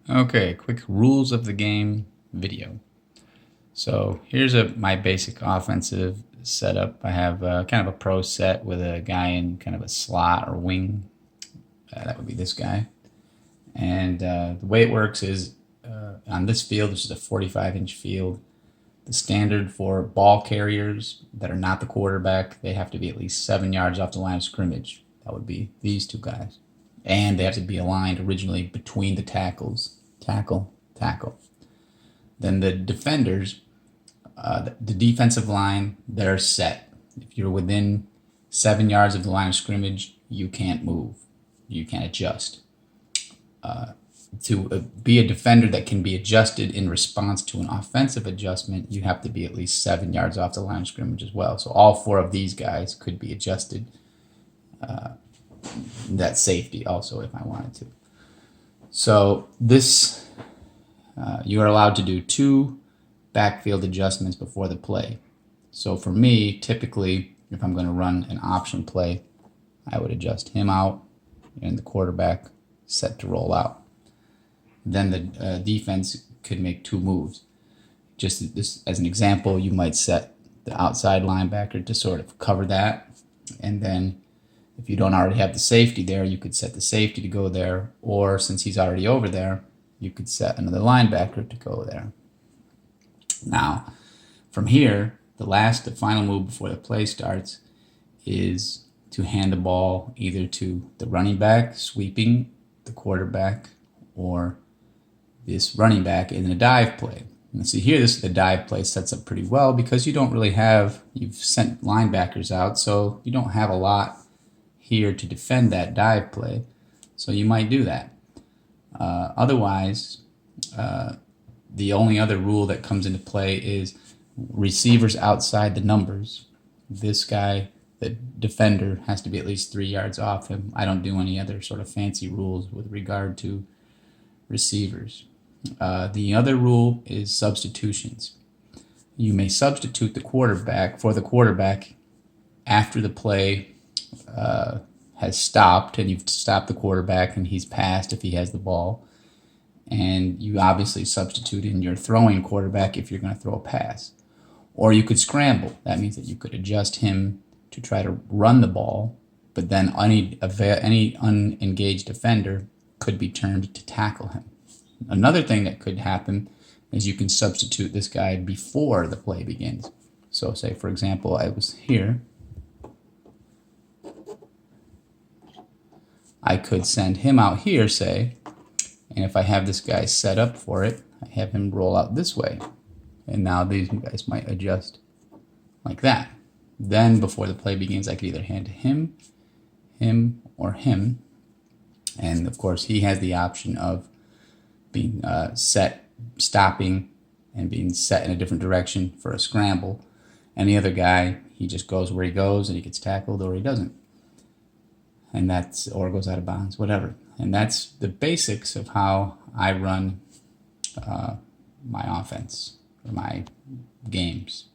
Okay, quick rules of the game video. So here's my basic offensive setup. I have kind of a pro set with a guy in kind of a slot or wing. That would be this guy. And the way it works is on this field, this is a 45-inch field. The standard for ball carriers that are not the quarterback, they have to be at least 7 yards off the line of scrimmage. That would be these two guys. And they have to be aligned originally between the tackles. Tackle, tackle. Then the defenders, the defensive line, they're set. If you're within 7 yards of the line of scrimmage, you can't move. You can't adjust. To be a defender that can be adjusted in response to an offensive adjustment, you have to be at least 7 yards off the line of scrimmage as well. So all four of these guys could be adjusted. That safety also, if I wanted to. So this, you are allowed to do 2 backfield adjustments before the play. So for me, typically, if I'm going to run an option play, I would adjust him out and the quarterback set to roll out. Then the defense could make 2 moves. Just this as an example, you might set the outside linebacker to sort of cover that, and then if you don't already have the safety there, you could set the safety to go there, or since he's already over there, you could set another linebacker to go there. Now, from here, the final move before the play starts is to hand the ball either to the running back, sweeping the quarterback, or this running back in a dive play. And see here, the dive play sets up pretty well because you don't really have, you've sent linebackers out, so you don't have a lot here to defend that dive play. So you might do that. Otherwise, the only other rule that comes into play is receivers outside the numbers. This guy, the defender, has to be at least 3 yards off him. I don't do any other sort of fancy rules with regard to receivers. The other rule is substitutions. You may substitute the quarterback for the quarterback after the play has stopped, and you've stopped the quarterback and he's passed if he has the ball. And you obviously substitute in your throwing quarterback if you're going to throw a pass. Or you could scramble. That means that you could adjust him to try to run the ball, but then any unengaged defender could be turned to tackle him. Another thing that could happen is you can substitute this guy before the play begins. So say, for example, I was here. I could send him out here, say, and if I have this guy set up for it, I have him roll out this way. And now these guys might adjust like that. Then before the play begins, I could either hand to him, him, or him. And of course, he has the option of being set, stopping, and being set in a different direction for a scramble. Any other guy, he just goes where he goes and he gets tackled, or he doesn't. And that's, or goes out of bounds, whatever. And that's the basics of how I run my offense or my games.